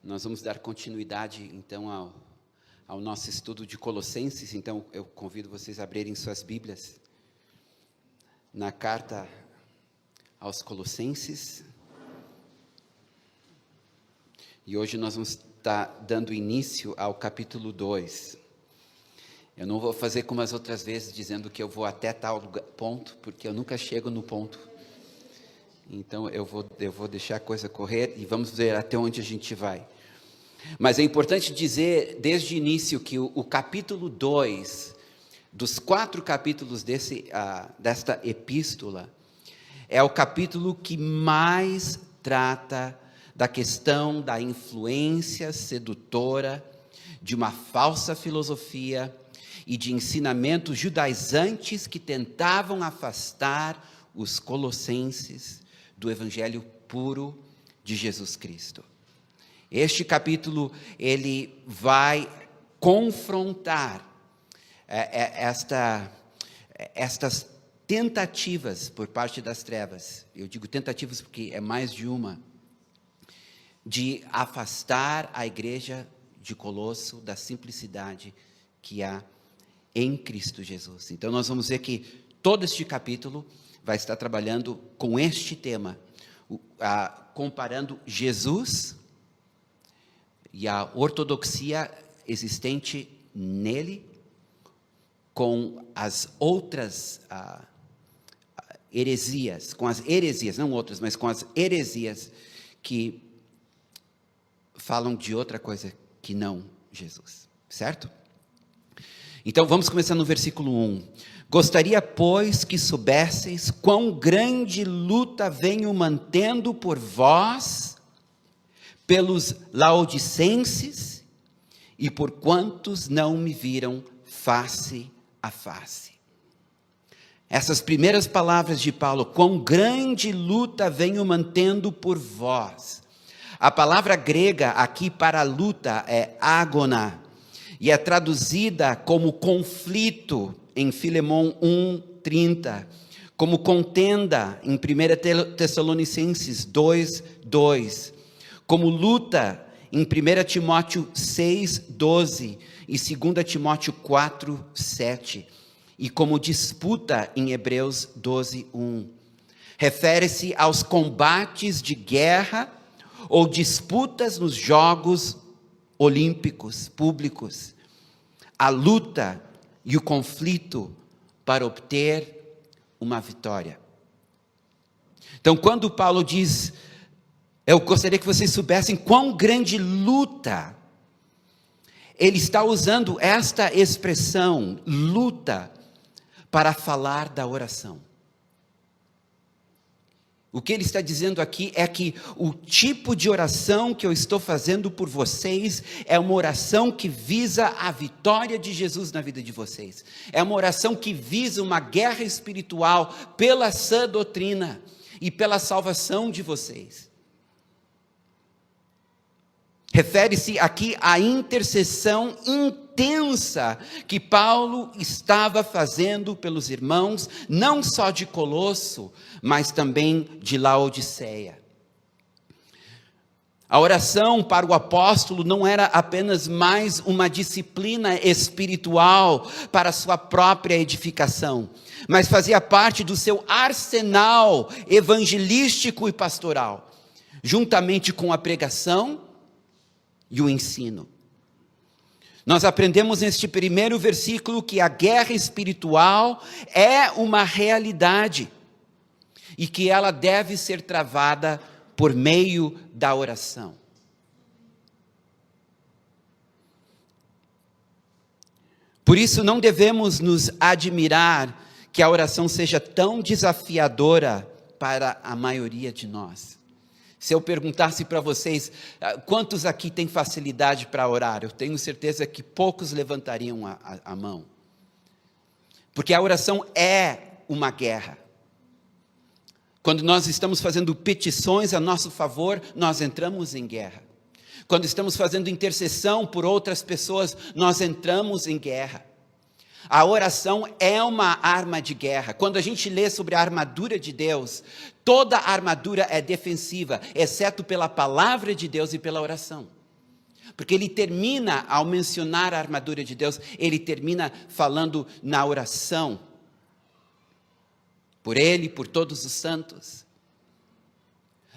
Nós vamos dar continuidade, então, ao nosso estudo de Colossenses. Então, eu convido vocês a abrirem suas Bíblias na carta aos Colossenses. E hoje nós vamos estar dando início ao capítulo 2. Eu não vou fazer como as outras vezes, dizendo que eu vou até tal ponto, porque eu nunca chego no ponto. Então, eu vou deixar a coisa correr e vamos ver até onde a gente vai. Mas é importante dizer, desde o início, que o capítulo 2, dos 4 capítulos desta epístola, é o capítulo que mais trata da questão da influência sedutora de uma falsa filosofia e de ensinamentos judaizantes que tentavam afastar os colossenses do evangelho puro de Jesus Cristo. Este capítulo, ele vai confrontar estas tentativas por parte das trevas. Eu digo tentativas porque é mais de uma, de afastar a igreja de Colosso da simplicidade que há em Cristo Jesus. Então nós vamos ver que todo este capítulo vai estar trabalhando com este tema, comparando Jesus e a ortodoxia existente nele com as outras heresias, com as heresias, não outras, mas com as heresias que falam de outra coisa que não Jesus, certo? Então vamos começar no versículo 1. Gostaria, pois, que soubesseis quão grande luta venho mantendo por vós, pelos laodicenses e por quantos não me viram face a face. Essas primeiras palavras de Paulo, quão grande luta venho mantendo por vós. A palavra grega aqui para luta é ágona, e é traduzida como conflito em Filemão 1:30, como contenda em 1 Tessalonicenses 2:2, como luta em 1 Timóteo 6:12 e 2 Timóteo 4:7, e como disputa em Hebreus 12:1. Refere-se aos combates de guerra ou disputas nos jogos olímpicos públicos, a luta e o conflito para obter uma vitória. Então, quando Paulo diz, eu gostaria que vocês soubessem quão grande luta, ele está usando esta expressão, luta, para falar da oração. O que ele está dizendo aqui é que o tipo de oração que eu estou fazendo por vocês é uma oração que visa a vitória de Jesus na vida de vocês. É uma oração que visa uma guerra espiritual pela sã doutrina e pela salvação de vocês. Refere-se aqui à intercessão intensa que Paulo estava fazendo pelos irmãos, não só de Colosso, mas também de Laodiceia. A oração para o apóstolo não era apenas mais uma disciplina espiritual para a sua própria edificação, mas fazia parte do seu arsenal evangelístico e pastoral, juntamente com a pregação e o ensino. Nós aprendemos neste primeiro versículo que a guerra espiritual é uma realidade e que ela deve ser travada por meio da oração. Por isso não devemos nos admirar que a oração seja tão desafiadora para a maioria de nós. Se eu perguntasse para vocês, quantos aqui têm facilidade para orar? Eu tenho certeza que poucos levantariam a mão. Porque a oração é uma guerra. Quando nós estamos fazendo petições a nosso favor, nós entramos em guerra. Quando estamos fazendo intercessão por outras pessoas, nós entramos em guerra. A oração é uma arma de guerra. Quando a gente lê sobre a armadura de Deus, toda a armadura é defensiva, exceto pela palavra de Deus e pela oração. Porque ele termina, ao mencionar a armadura de Deus, ele termina falando na oração. Por ele, por todos os santos.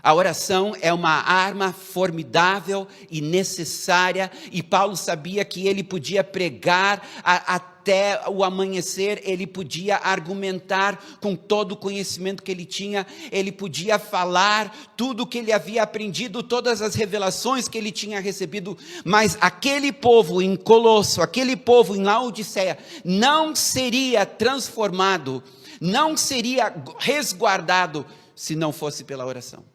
A oração é uma arma formidável e necessária, e Paulo sabia que ele podia pregar até o amanhecer, ele podia argumentar com todo o conhecimento que ele tinha, ele podia falar tudo o que ele havia aprendido, todas as revelações que ele tinha recebido, mas aquele povo em Colosso, aquele povo em Laodiceia, não seria transformado, não seria resguardado, se não fosse pela oração.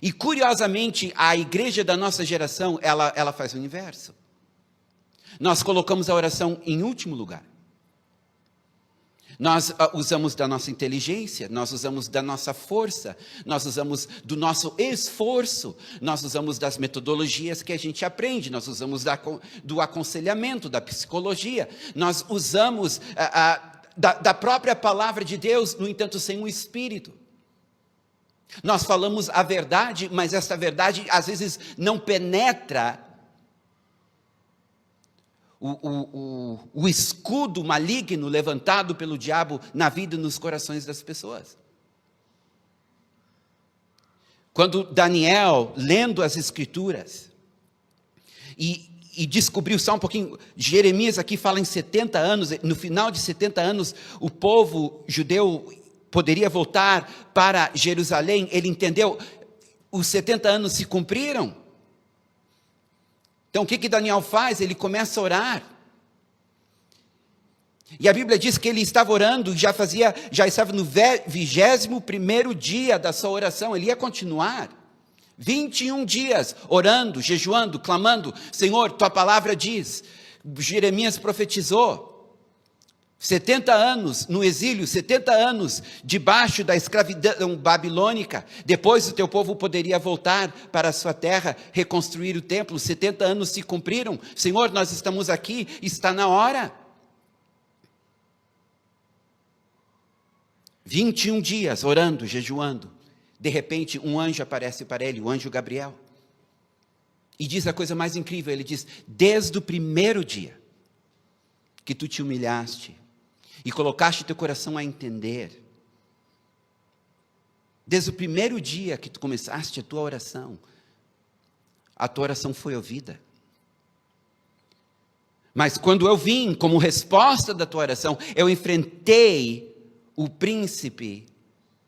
E curiosamente, a igreja da nossa geração, ela faz o inverso. Nós colocamos a oração em último lugar. Nós usamos da nossa inteligência, nós usamos da nossa força, nós usamos do nosso esforço, nós usamos das metodologias que a gente aprende, nós usamos do aconselhamento, da psicologia, nós usamos da própria palavra de Deus, no entanto, sem o Espírito. Nós falamos a verdade, mas essa verdade às vezes não penetra o escudo maligno levantado pelo diabo na vida e nos corações das pessoas. Quando Daniel, lendo as Escrituras, e descobriu só um pouquinho, Jeremias aqui fala em 70 anos, no final de 70 anos, o povo judeu poderia voltar para Jerusalém, ele entendeu, os 70 anos se cumpriram. Então o que Daniel faz? Ele começa a orar. E a Bíblia diz que ele estava orando, já estava no 21º dia da sua oração, ele ia continuar. 21 dias orando, jejuando, clamando, Senhor, tua palavra diz, Jeremias profetizou, 70 anos no exílio, 70 anos debaixo da escravidão babilônica, depois o teu povo poderia voltar para a sua terra, reconstruir o templo, 70 anos se cumpriram, Senhor, nós estamos aqui, está na hora. 21 dias orando, jejuando, de repente um anjo aparece para ele, o anjo Gabriel, e diz a coisa mais incrível, ele diz, desde o primeiro dia que tu te humilhaste, e colocaste teu coração a entender, desde o primeiro dia que tu começaste a tua oração foi ouvida. Mas quando eu vim como resposta da tua oração, eu enfrentei o príncipe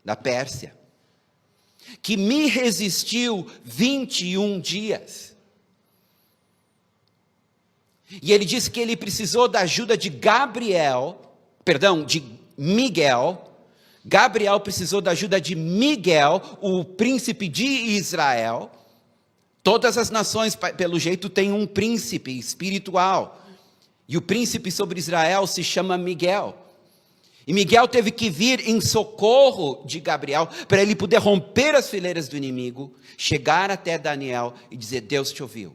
da Pérsia, que me resistiu 21 dias. E ele disse que ele precisou da ajuda de Miguel. Gabriel precisou da ajuda de Miguel, o príncipe de Israel. Todas as nações, pelo jeito, têm um príncipe espiritual. E o príncipe sobre Israel se chama Miguel. E Miguel teve que vir em socorro de Gabriel, para ele poder romper as fileiras do inimigo, chegar até Daniel e dizer, Deus te ouviu.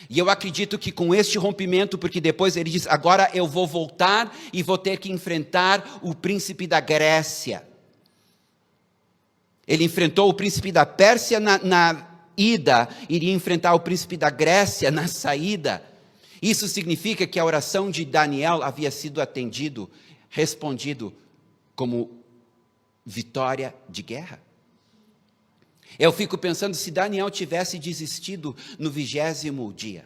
E eu acredito que com este rompimento, porque depois ele diz, agora eu vou voltar e vou ter que enfrentar o príncipe da Grécia. Ele enfrentou o príncipe da Pérsia na ida, iria enfrentar o príncipe da Grécia na saída. Isso significa que a oração de Daniel havia sido respondido como vitória de guerra. Eu fico pensando, se Daniel tivesse desistido no 20º dia.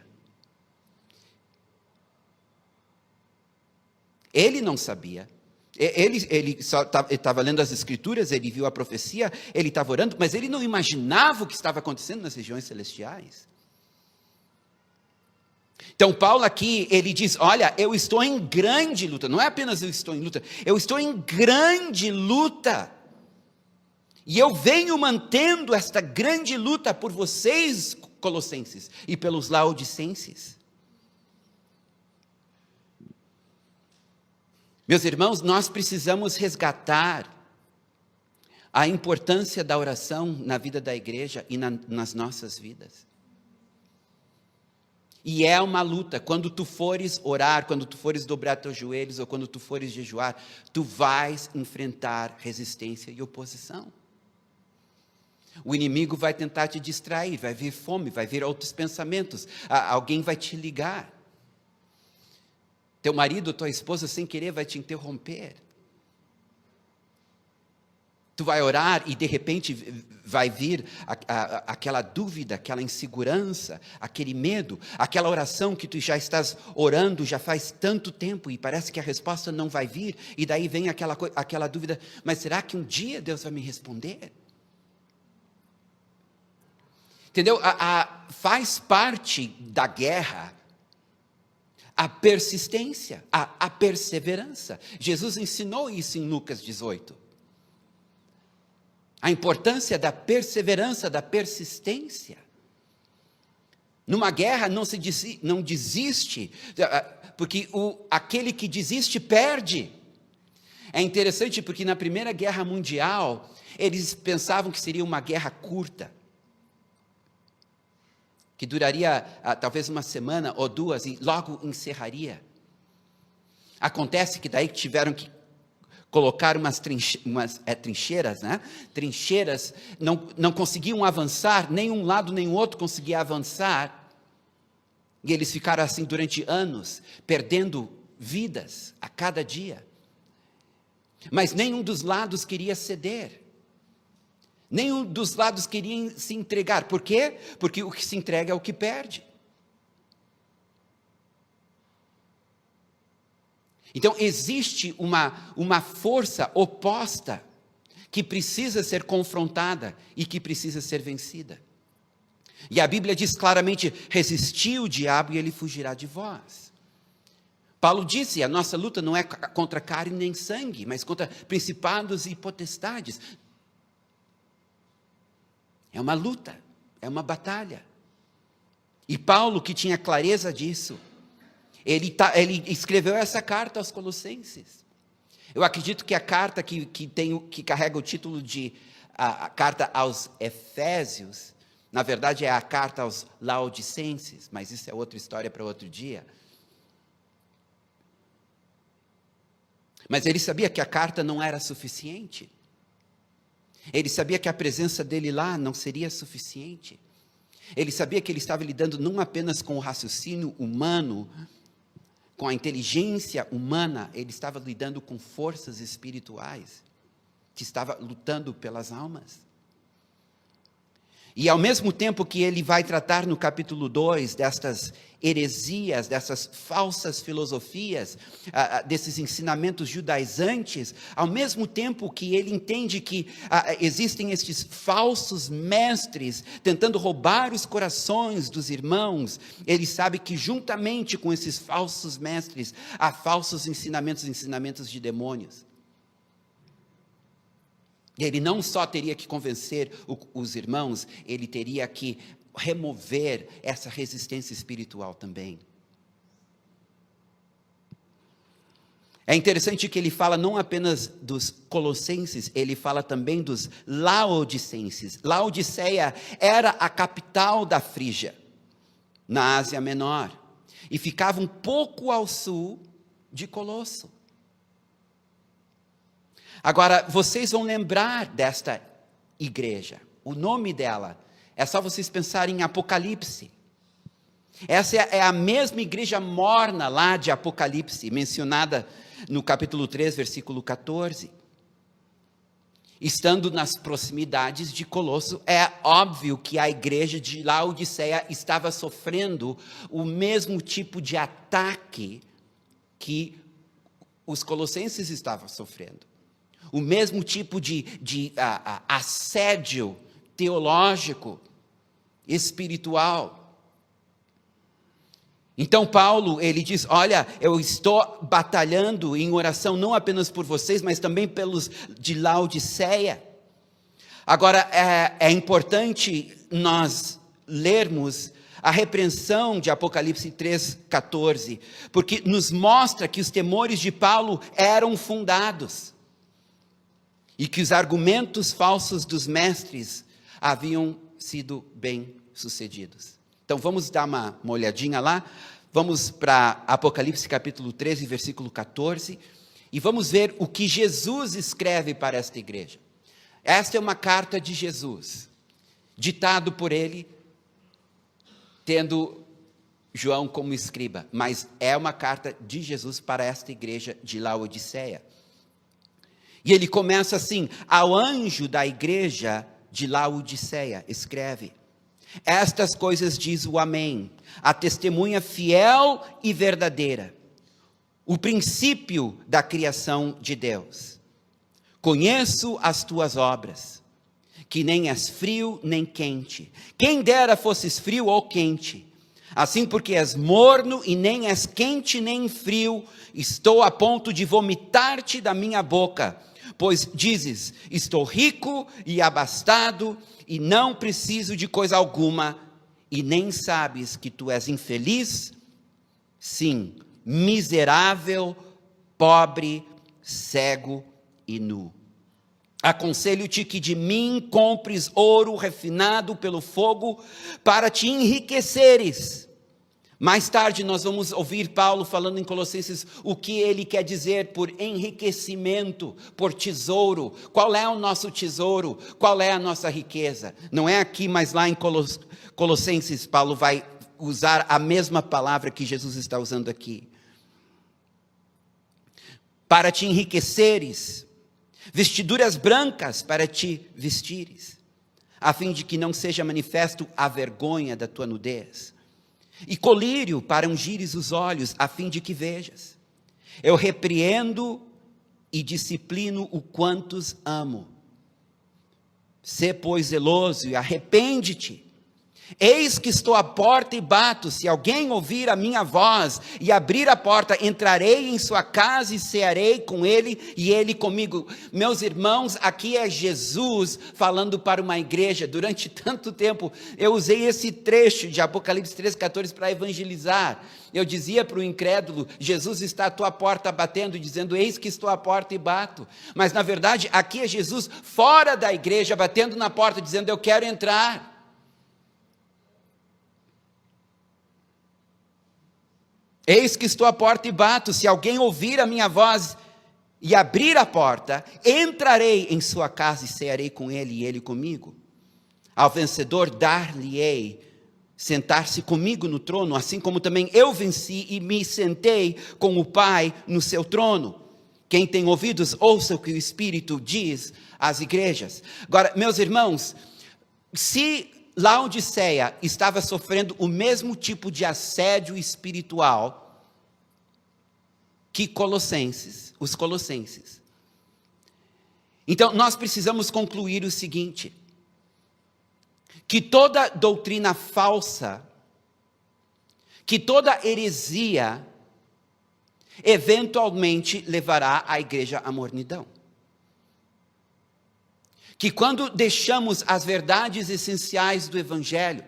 Ele não sabia. Ele só estava lendo as Escrituras, ele viu a profecia, ele estava orando, mas ele não imaginava o que estava acontecendo nas regiões celestiais. Então Paulo aqui, ele diz, olha, eu estou em grande luta, não é apenas eu estou em luta, eu estou em grande luta. E eu venho mantendo esta grande luta por vocês, colossenses, e pelos laodicenses. Meus irmãos, nós precisamos resgatar a importância da oração na vida da igreja e nas nossas vidas. E é uma luta, quando tu fores orar, quando tu fores dobrar teus joelhos, ou quando tu fores jejuar, tu vais enfrentar resistência e oposição. O inimigo vai tentar te distrair, vai vir fome, vai vir outros pensamentos, alguém vai te ligar. Teu marido, tua esposa, sem querer, vai te interromper. Tu vai orar e de repente vai vir aquela dúvida, aquela insegurança, aquele medo, aquela oração que tu já estás orando já faz tanto tempo e parece que a resposta não vai vir, e daí vem aquela dúvida, mas será que um dia Deus vai me responder? Entendeu? Faz parte da guerra a persistência, a perseverança. Jesus ensinou isso em Lucas 18. A importância da perseverança, da persistência. Numa guerra não desiste, porque aquele que desiste perde. É interessante porque na Primeira Guerra Mundial, eles pensavam que seria uma guerra curta, que duraria talvez uma semana ou duas e logo encerraria. Acontece que daí tiveram que colocar umas trincheiras, né? Trincheiras, não conseguiam avançar, nem um lado nem o outro conseguia avançar, e eles ficaram assim durante anos, perdendo vidas a cada dia, mas nenhum dos lados queria ceder, nenhum dos lados queria se entregar. Por quê? Porque o que se entrega é o que perde. Então, existe uma força oposta que precisa ser confrontada e que precisa ser vencida. E a Bíblia diz claramente: resisti o diabo e ele fugirá de vós. Paulo disse: a nossa luta não é contra carne nem sangue, mas contra principados e potestades. É uma luta, é uma batalha. E Paulo, que tinha clareza disso, ele escreveu essa carta aos Colossenses. Eu acredito que a carta que carrega o título de a carta aos Efésios, na verdade é a carta aos Laodicenses, mas isso é outra história para outro dia. Mas ele sabia que a carta não era suficiente. Ele sabia que a presença dele lá não seria suficiente. Ele sabia que ele estava lidando não apenas com o raciocínio humano, com a inteligência humana, ele estava lidando com forças espirituais, que estava lutando pelas almas. E ao mesmo tempo que ele vai tratar no capítulo 2 destas heresias, dessas falsas filosofias, desses ensinamentos judaizantes, ao mesmo tempo que ele entende que existem estes falsos mestres tentando roubar os corações dos irmãos, ele sabe que juntamente com esses falsos mestres há falsos ensinamentos de demônios. Ele não só teria que convencer os irmãos, ele teria que remover essa resistência espiritual também. É interessante que ele fala não apenas dos colossenses, ele fala também dos laodicenses. Laodiceia era a capital da Frígia, na Ásia Menor, e ficava um pouco ao sul de Colosso. Agora, vocês vão lembrar desta igreja, o nome dela, é só vocês pensarem em Apocalipse. Essa é a mesma igreja morna lá de Apocalipse, mencionada no capítulo 3, versículo 14. Estando nas proximidades de Colosso, é óbvio que a igreja de Laodiceia estava sofrendo o mesmo tipo de ataque que os colossenses estavam sofrendo. O mesmo tipo de assédio teológico, espiritual. Então Paulo, ele diz: olha, eu estou batalhando em oração não apenas por vocês, mas também pelos de Laodiceia. Agora, é importante nós lermos a repreensão de Apocalipse 3,14, porque nos mostra que os temores de Paulo eram fundados, e que os argumentos falsos dos mestres haviam sido bem sucedidos. Então vamos dar uma olhadinha lá, vamos para Apocalipse capítulo 13, versículo 14, e vamos ver o que Jesus escreve para esta igreja. Esta é uma carta de Jesus, ditado por ele, tendo João como escriba, mas é uma carta de Jesus para esta igreja de Laodiceia. E ele começa assim: ao anjo da igreja de Laodiceia, escreve: estas coisas diz o Amém, a testemunha fiel e verdadeira, o princípio da criação de Deus. Conheço as tuas obras, que nem és frio nem quente. Quem dera fosses frio ou quente. Assim, porque és morno e nem és quente nem frio, estou a ponto de vomitar-te da minha boca. Pois dizes: estou rico e abastado, e não preciso de coisa alguma, e nem sabes que tu és infeliz, sim, miserável, pobre, cego e nu. Aconselho-te que de mim compres ouro refinado pelo fogo, para te enriqueceres. Mais tarde nós vamos ouvir Paulo falando em Colossenses o que ele quer dizer por enriquecimento, por tesouro. Qual é o nosso tesouro? Qual é a nossa riqueza? Não é aqui, mas lá em Colossenses, Paulo vai usar a mesma palavra que Jesus está usando aqui. Para te enriqueceres, vestiduras brancas para te vestires, a fim de que não seja manifesto a vergonha da tua nudez. E colírio para ungires os olhos, a fim de que vejas. Eu repreendo e disciplino o quantos amo. Sê, pois, zeloso e arrepende-te. Eis que estou à porta e bato. Se alguém ouvir a minha voz e abrir a porta, entrarei em sua casa e cearei com ele e ele comigo. Meus irmãos, aqui é Jesus falando para uma igreja. Durante tanto tempo eu usei esse trecho de Apocalipse 13:14 para evangelizar. Eu dizia para o incrédulo: Jesus está à tua porta batendo, dizendo: eis que estou à porta e bato. Mas na verdade aqui é Jesus fora da igreja, batendo na porta, dizendo: eu quero entrar. Eis que estou à porta e bato. Se alguém ouvir a minha voz e abrir a porta, entrarei em sua casa e cearei com ele e ele comigo. Ao vencedor dar-lhe-ei sentar-se comigo no trono, assim como também eu venci e me sentei com o Pai no seu trono. Quem tem ouvidos, ouça o que o Espírito diz às igrejas. Agora, meus irmãos, se Laodiceia estava sofrendo o mesmo tipo de assédio espiritual que os colossenses. Então, nós precisamos concluir o seguinte: que toda doutrina falsa, que toda heresia, eventualmente levará a igreja à mornidão. Que quando deixamos as verdades essenciais do Evangelho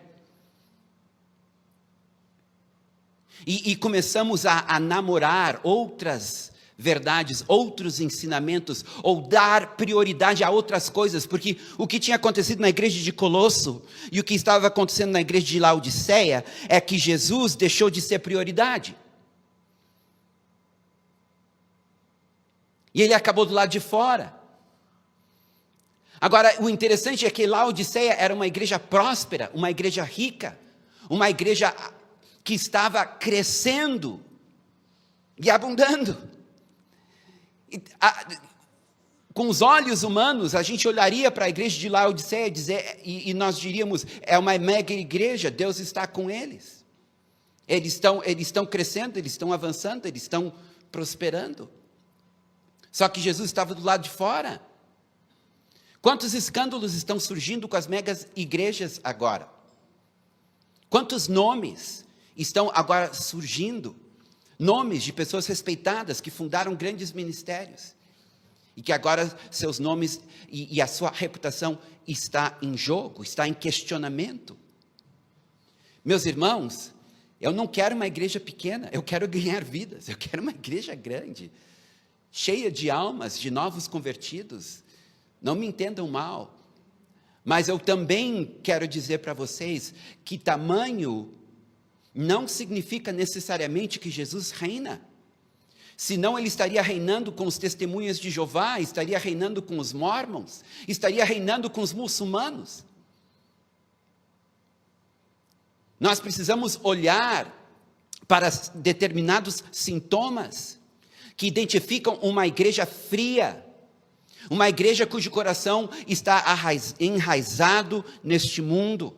e começamos a namorar outras verdades, outros ensinamentos, ou dar prioridade a outras coisas, porque o que tinha acontecido na igreja de Colosso e o que estava acontecendo na igreja de Laodiceia é que Jesus deixou de ser prioridade. E ele acabou do lado de fora. Agora, o interessante é que Laodiceia era uma igreja próspera, uma igreja rica, uma igreja que estava crescendo e abundando. Com os olhos humanos, a gente olharia para a igreja de Laodiceia e nós diríamos: é uma mega igreja, Deus está com eles. Eles estão crescendo, eles estão avançando, eles estão prosperando. Só que Jesus estava do lado de fora. Quantos escândalos estão surgindo com as megas igrejas agora? Quantos nomes estão agora surgindo? Nomes de pessoas respeitadas que fundaram grandes ministérios. E que agora seus nomes e a sua reputação está em jogo, está em questionamento. Meus irmãos, eu não quero uma igreja pequena, eu quero ganhar vidas. Eu quero uma igreja grande, cheia de almas, de novos convertidos. Não me entendam mal, mas eu também quero dizer para vocês que tamanho não significa necessariamente que Jesus reina. Senão ele estaria reinando com os testemunhas de Jeová, estaria reinando com os mórmons, estaria reinando com os muçulmanos. Nós precisamos olhar para determinados sintomas que identificam uma igreja fria, uma igreja cujo coração está enraizado neste mundo,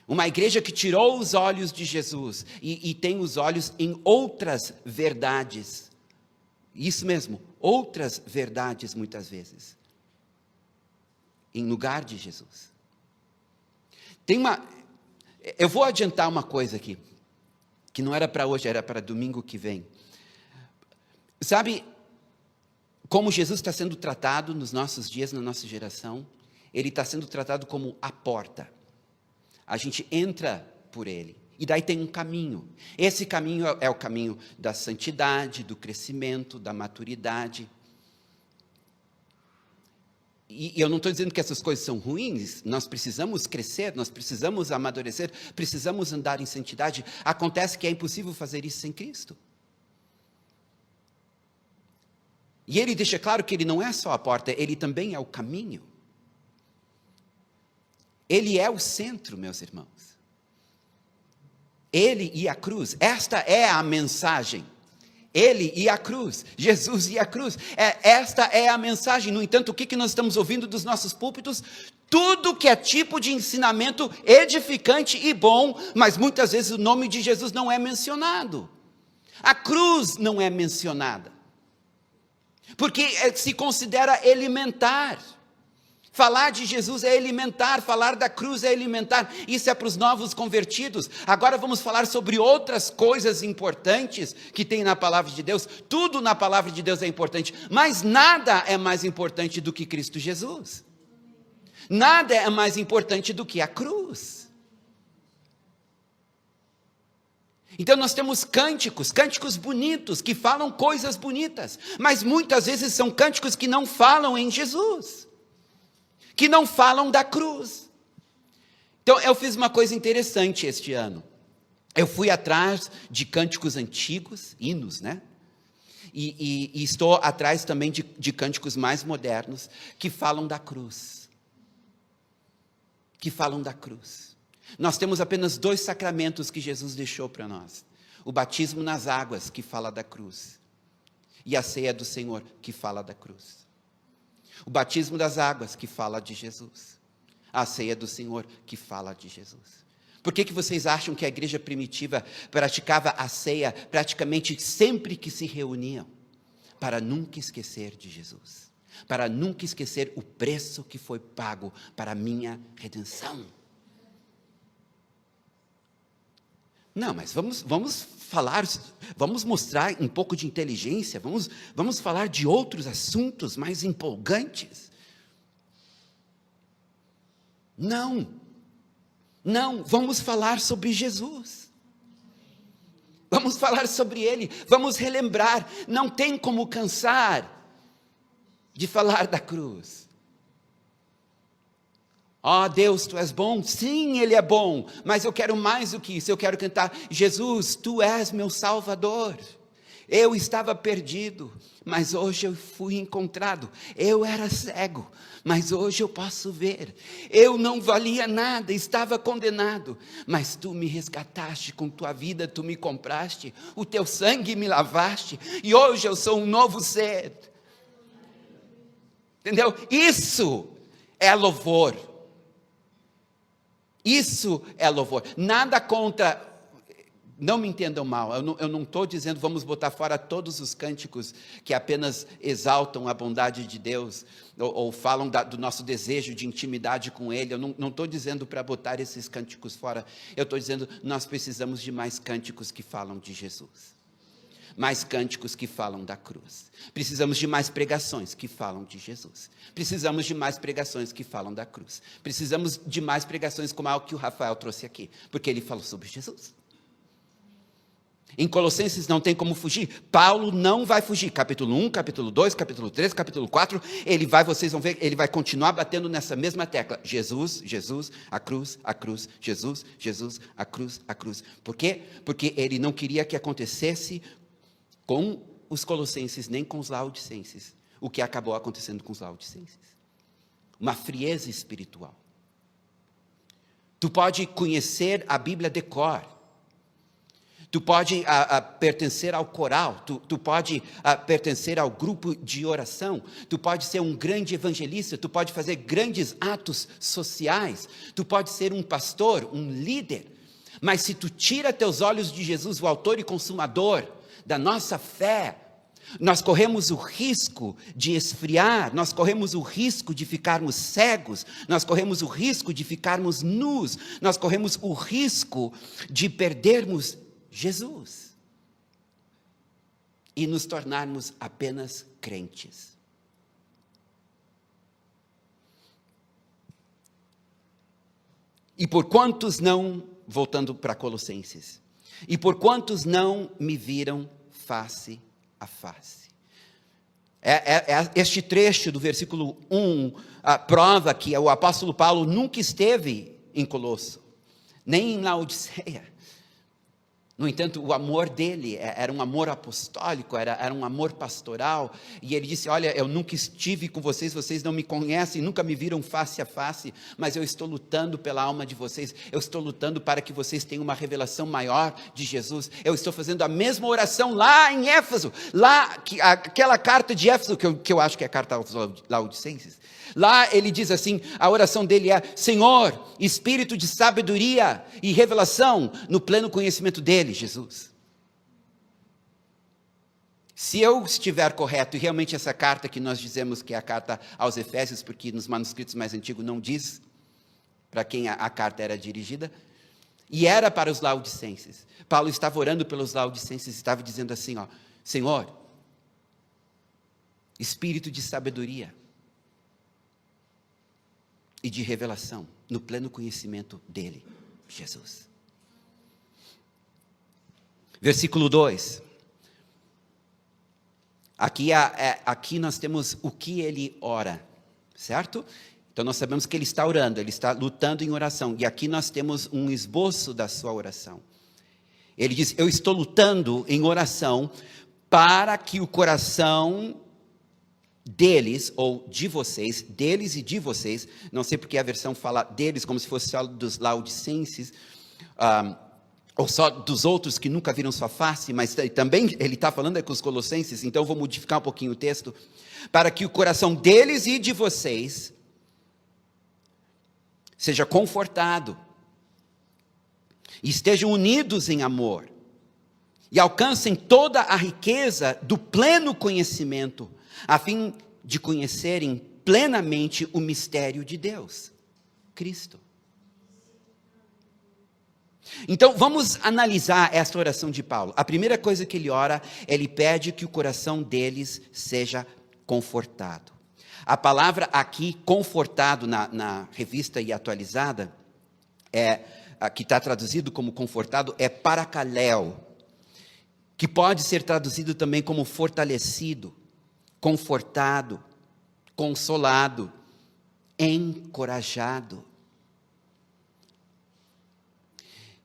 uma igreja que tirou os olhos de Jesus e tem os olhos em outras verdades. Isso mesmo, outras verdades muitas vezes, em lugar de Jesus. Eu vou adiantar uma coisa aqui, que não era para hoje, era para domingo que vem. Sabe como Jesus está sendo tratado nos nossos dias, na nossa geração? Ele está sendo tratado como a porta. A gente entra por ele, e daí tem um caminho. Esse caminho é o caminho da santidade, do crescimento, da maturidade. E eu não estou dizendo que essas coisas são ruins, nós precisamos crescer, nós precisamos amadurecer, precisamos andar em santidade. Acontece que é impossível fazer isso sem Cristo. E ele deixa claro que ele não é só a porta, ele também é o caminho. Ele é o centro, meus irmãos. Ele e a cruz, esta é a mensagem. Ele e a cruz, Jesus e a cruz, esta é a mensagem. No entanto, o que nós estamos ouvindo dos nossos púlpitos? Tudo que é tipo de ensinamento edificante e bom, mas muitas vezes o nome de Jesus não é mencionado. A cruz não é mencionada, porque se considera elementar. Falar de Jesus é elementar, falar da cruz é elementar, isso é para os novos convertidos. Agora vamos falar sobre outras coisas importantes que tem na palavra de Deus. Tudo na palavra de Deus é importante, mas nada é mais importante do que Cristo Jesus. Nada é mais importante do que a cruz. Então nós temos cânticos bonitos, que falam coisas bonitas, mas muitas vezes são cânticos que não falam em Jesus, que não falam da cruz. Então eu fiz uma coisa interessante este ano. Eu fui atrás de cânticos antigos, hinos, né? E estou atrás também de cânticos mais modernos, que falam da cruz. Que falam da cruz. Nós temos apenas 2 sacramentos que Jesus deixou para nós. O batismo nas águas, que fala da cruz. E a ceia do Senhor, que fala da cruz. O batismo das águas, que fala de Jesus. A ceia do Senhor, que fala de Jesus. Por que vocês acham que a igreja primitiva praticava a ceia praticamente sempre que se reuniam? Para nunca esquecer de Jesus. Para nunca esquecer o preço que foi pago para a minha redenção. Não, mas vamos falar, vamos mostrar um pouco de inteligência, vamos falar de outros assuntos mais empolgantes. Não, vamos falar sobre Jesus. Vamos falar sobre Ele, vamos relembrar, não tem como cansar de falar da cruz. Ó Deus, Tu és bom? Sim, Ele é bom, mas eu quero mais do que isso, eu quero cantar, Jesus, Tu és meu Salvador. Eu estava perdido, mas hoje eu fui encontrado. Eu era cego, mas hoje eu posso ver. Eu não valia nada, estava condenado, mas Tu me resgataste com Tua vida, Tu me compraste, o Teu sangue me lavaste, e hoje eu sou um novo ser. Entendeu? Isso é louvor. Isso é louvor. Nada contra, não me entendam mal, eu não estou dizendo vamos botar fora todos os cânticos que apenas exaltam a bondade de Deus, ou falam do nosso desejo de intimidade com Ele. Eu não estou dizendo para botar esses cânticos fora, eu estou dizendo nós precisamos de mais cânticos que falam de Jesus. Mais cânticos que falam da cruz. Precisamos de mais pregações que falam de Jesus. Precisamos de mais pregações que falam da cruz. Precisamos de mais pregações como a que o Rafael trouxe aqui, porque ele falou sobre Jesus. Em Colossenses não tem como fugir. Paulo não vai fugir. Capítulo 1, capítulo 2, capítulo 3, capítulo 4, vocês vão ver, ele vai continuar batendo nessa mesma tecla. Jesus, Jesus, a cruz, Jesus, Jesus, a cruz. Por quê? Porque ele não queria que acontecesse com os colossenses, nem com os laodicenses, o que acabou acontecendo com os laodicenses. Uma frieza espiritual. Tu pode conhecer a Bíblia de cor. Tu pode pertencer ao coral, tu pode pertencer ao grupo de oração, tu pode ser um grande evangelista, tu pode fazer grandes atos sociais, tu pode ser um pastor, um líder, mas se tu tira teus olhos de Jesus, o autor e consumador da nossa fé, nós corremos o risco de esfriar, nós corremos o risco de ficarmos cegos, nós corremos o risco de ficarmos nus, nós corremos o risco de perdermos Jesus e nos tornarmos apenas crentes. E por quantos não, voltando para Colossenses, e por quantos não me viram face a face? Este trecho do versículo 1 prova que o apóstolo Paulo nunca esteve em Colosso, nem em Laodiceia. No entanto, o amor dele era um amor apostólico, era um amor pastoral, e ele disse, olha, eu nunca estive com vocês, vocês não me conhecem, nunca me viram face a face, mas eu estou lutando pela alma de vocês, eu estou lutando para que vocês tenham uma revelação maior de Jesus, eu estou fazendo a mesma oração lá em Éfeso, aquela carta de Éfeso, que eu acho que é a carta aos Laodicenses. Lá ele diz assim, a oração dele é, Senhor, espírito de sabedoria e revelação no pleno conhecimento dele, Jesus. Se eu estiver correto, e realmente essa carta que nós dizemos que é a carta aos Efésios, porque nos manuscritos mais antigos não diz para quem a carta era dirigida, e era para os laodicenses. Paulo estava orando pelos laodicenses, estava dizendo assim, ó, Senhor, espírito de sabedoria e de revelação, no pleno conhecimento dele, Jesus. Versículo 2. Aqui nós temos o que ele ora, certo? Então nós sabemos que ele está orando, ele está lutando em oração, e aqui nós temos um esboço da sua oração. Ele diz, eu estou lutando em oração para que o coração deles, ou de vocês, deles e de vocês, não sei porque a versão fala deles como se fosse só dos laodicenses, ou só dos outros que nunca viram sua face, mas também ele está falando com os colossenses, então eu vou modificar um pouquinho o texto, para que o coração deles e de vocês seja confortado, e estejam unidos em amor, e alcancem toda a riqueza do pleno conhecimento, a fim de conhecerem plenamente o mistério de Deus, Cristo. Então, vamos analisar esta oração de Paulo. A primeira coisa que ele ora, ele pede que o coração deles seja confortado. A palavra aqui, confortado, na revista e atualizada, que está traduzido como confortado, é parakaleo, que pode ser traduzido também como fortalecido, confortado, consolado, encorajado.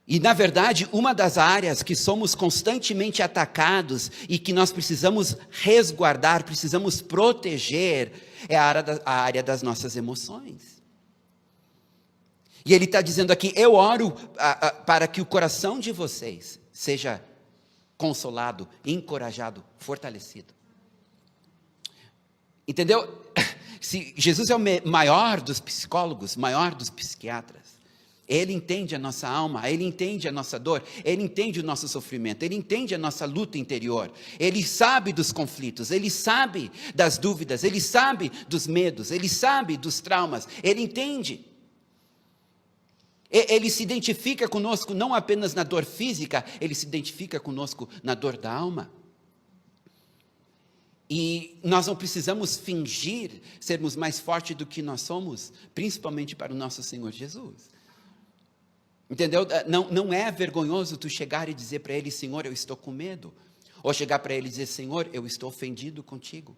E, na verdade, uma das áreas que somos constantemente atacados e que nós precisamos resguardar, precisamos proteger, é a área das nossas emoções. E ele está dizendo aqui, eu oro para que o coração de vocês seja consolado, encorajado, fortalecido. Entendeu? Se Jesus é o maior dos psicólogos, maior dos psiquiatras, ele entende a nossa alma, ele entende a nossa dor, ele entende o nosso sofrimento, ele entende a nossa luta interior, ele sabe dos conflitos, ele sabe das dúvidas, ele sabe dos medos, ele sabe dos traumas, ele entende. Ele se identifica conosco não apenas na dor física, ele se identifica conosco na dor da alma. E nós não precisamos fingir sermos mais fortes do que nós somos, principalmente para o nosso Senhor Jesus. Entendeu? Não é vergonhoso tu chegar e dizer para ele, Senhor, eu estou com medo. Ou chegar para ele e dizer, Senhor, eu estou ofendido contigo.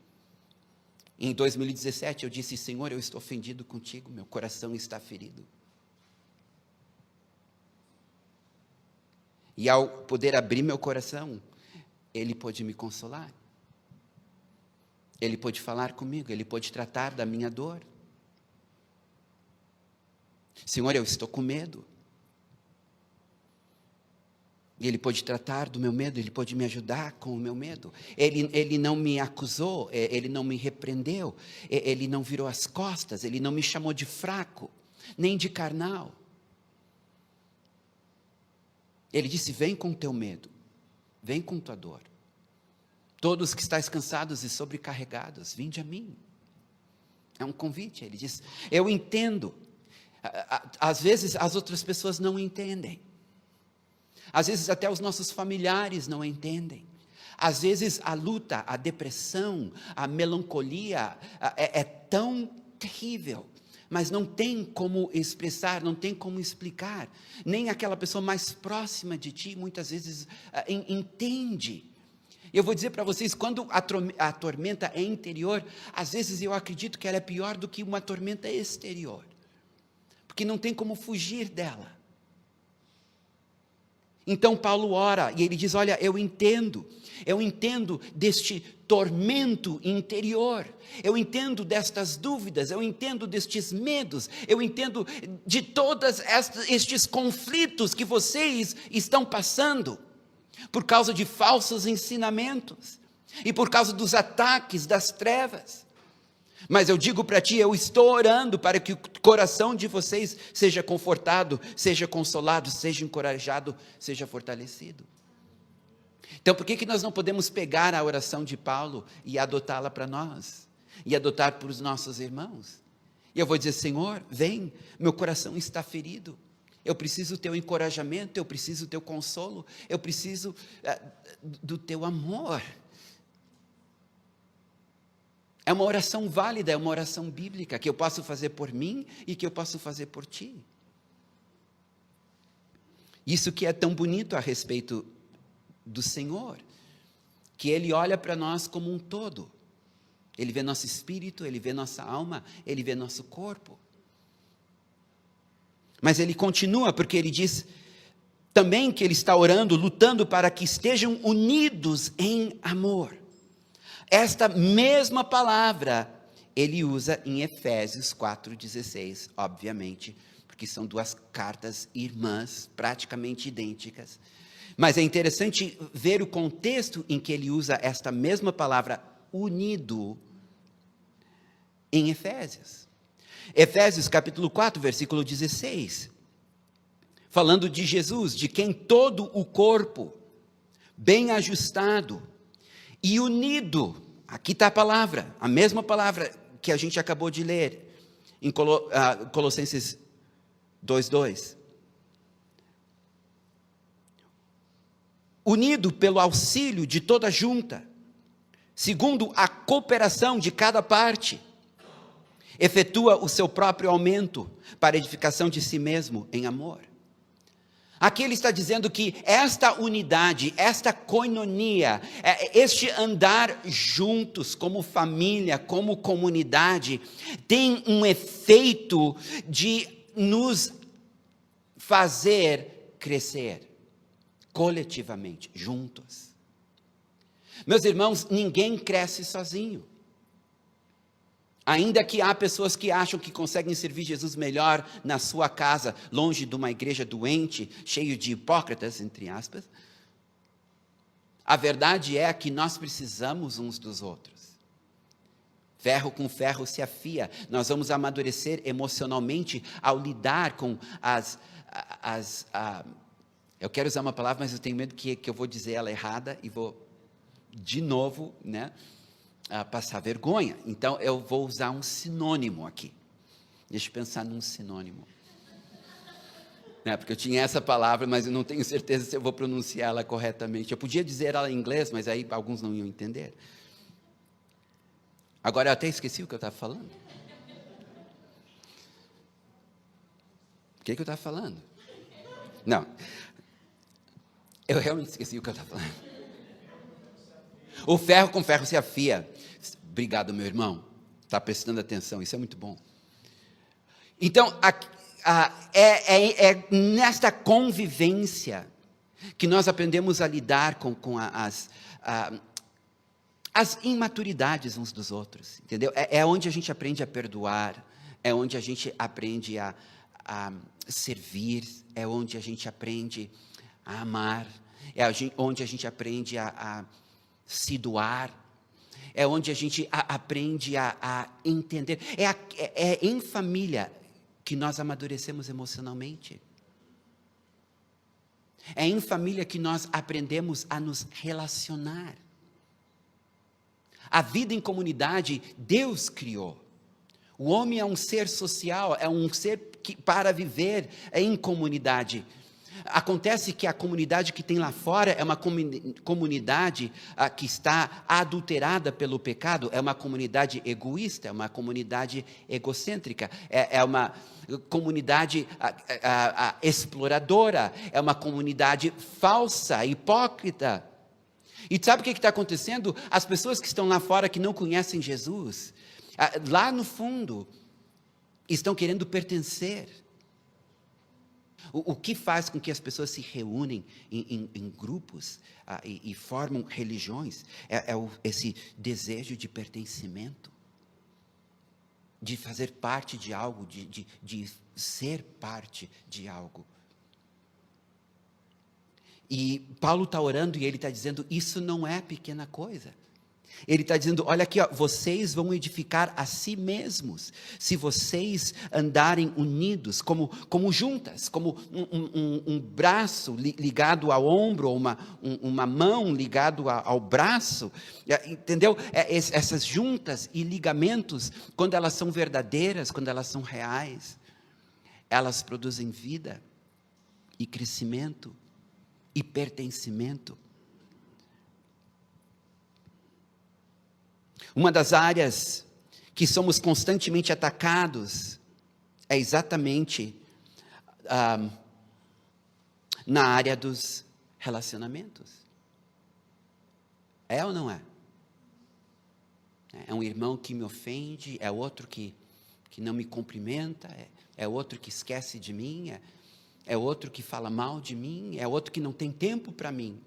Em 2017 eu disse, Senhor, eu estou ofendido contigo, meu coração está ferido. E ao poder abrir meu coração, ele pôde me consolar. Ele pôde falar comigo, ele pôde tratar da minha dor. Senhor, eu estou com medo. E Ele pode tratar do meu medo, Ele pode me ajudar com o meu medo. Ele não me acusou, Ele não me repreendeu, Ele não virou as costas, Ele não me chamou de fraco, nem de carnal. Ele disse, vem com o teu medo, vem com tua dor. Todos que estáis cansados e sobrecarregados, vinde a mim. É um convite, Ele diz, eu entendo. Às vezes as outras pessoas não entendem. Às vezes até os nossos familiares não entendem. Às vezes a luta, a depressão, a melancolia é tão terrível, mas não tem como expressar, não tem como explicar. Nem aquela pessoa mais próxima de ti, muitas vezes, entende. Eu vou dizer para vocês, quando a tormenta é interior, às vezes eu acredito que ela é pior do que uma tormenta exterior. Porque não tem como fugir dela. Então Paulo ora, e ele diz, olha, eu entendo deste tormento interior, eu entendo destas dúvidas, eu entendo destes medos, eu entendo de todos estes conflitos que vocês estão passando, por causa de falsos ensinamentos, e por causa dos ataques das trevas. Mas eu digo para ti, eu estou orando para que o coração de vocês seja confortado, seja consolado, seja encorajado, seja fortalecido. Então, por que nós não podemos pegar a oração de Paulo e adotá-la para nós? E adotar para os nossos irmãos? E eu vou dizer, Senhor, vem, meu coração está ferido. Eu preciso do teu encorajamento, eu preciso do teu consolo, eu preciso do teu amor. É uma oração válida, é uma oração bíblica, que eu posso fazer por mim e que eu posso fazer por ti. Isso que é tão bonito a respeito do Senhor, que Ele olha para nós como um todo. Ele vê nosso espírito, Ele vê nossa alma, Ele vê nosso corpo. Mas Ele continua, porque Ele diz também que Ele está orando, lutando para que estejam unidos em amor. Esta mesma palavra ele usa em Efésios 4,16, obviamente, porque são duas cartas irmãs, praticamente idênticas. Mas é interessante ver o contexto em que ele usa esta mesma palavra, unido, em Efésios. Efésios capítulo 4, versículo 16, falando de Jesus, de quem todo o corpo, bem ajustado, e unido, aqui está a palavra, a mesma palavra que a gente acabou de ler, em Colossenses 2:2. Unido pelo auxílio de toda junta, segundo a cooperação de cada parte, efetua o seu próprio aumento para a edificação de si mesmo em amor. Aqui ele está dizendo que esta unidade, esta koinonia, este andar juntos como família, como comunidade, tem um efeito de nos fazer crescer coletivamente, juntos. Meus irmãos, ninguém cresce sozinho. Ainda que há pessoas que acham que conseguem servir Jesus melhor na sua casa, longe de uma igreja doente, cheio de hipócritas, entre aspas, a verdade é que nós precisamos uns dos outros. Ferro com ferro se afia. Nós vamos amadurecer emocionalmente ao lidar com eu quero usar uma palavra, mas eu tenho medo que eu vou dizer ela errada e vou, de novo, passar vergonha. Então eu vou usar um sinônimo aqui. Deixa eu pensar num sinônimo. Porque eu tinha essa palavra, mas eu não tenho certeza se eu vou pronunciá-la corretamente. Eu podia dizer ela em inglês, mas aí alguns não iam entender. Agora eu até esqueci o que eu estava falando. O que eu estava falando? Não. Eu realmente esqueci o que eu estava falando. O ferro com ferro se afia. Obrigado, meu irmão. Está prestando atenção, isso é muito bom. Então, é nesta convivência que nós aprendemos a lidar com as imaturidades uns dos outros, entendeu? É onde a gente aprende a perdoar, é onde a gente aprende a a servir, é onde a gente aprende a amar, onde a gente aprende a se doar, é onde a gente aprende a entender. É em família que nós amadurecemos emocionalmente. É em família que nós aprendemos a nos relacionar. A vida em comunidade, Deus criou. O homem é um ser social, é um ser que, para viver em comunidade. Acontece que a comunidade que tem lá fora é uma comunidade que está adulterada pelo pecado, é uma comunidade egoísta, é uma comunidade egocêntrica, é uma comunidade exploradora, é uma comunidade falsa, hipócrita. E sabe o que está acontecendo? As pessoas que estão lá fora que não conhecem Jesus, lá no fundo, estão querendo pertencer. O que faz com que as pessoas se reúnem em grupos e formam religiões esse desejo de pertencimento, de fazer parte de algo, de ser parte de algo. E Paulo está orando e ele está dizendo, isso não é pequena coisa. Ele está dizendo, olha aqui, ó, vocês vão edificar a si mesmos, se vocês andarem unidos, como juntas, como um braço ligado ao ombro, ou uma mão ligado ao braço, entendeu? Essas juntas e ligamentos, quando elas são verdadeiras, quando elas são reais, elas produzem vida e crescimento e pertencimento. Uma das áreas que somos constantemente atacados é exatamente na área dos relacionamentos. É ou não é? É um irmão que me ofende, é outro que não me cumprimenta, é outro que esquece de mim, é outro que fala mal de mim, é outro que não tem tempo para mim.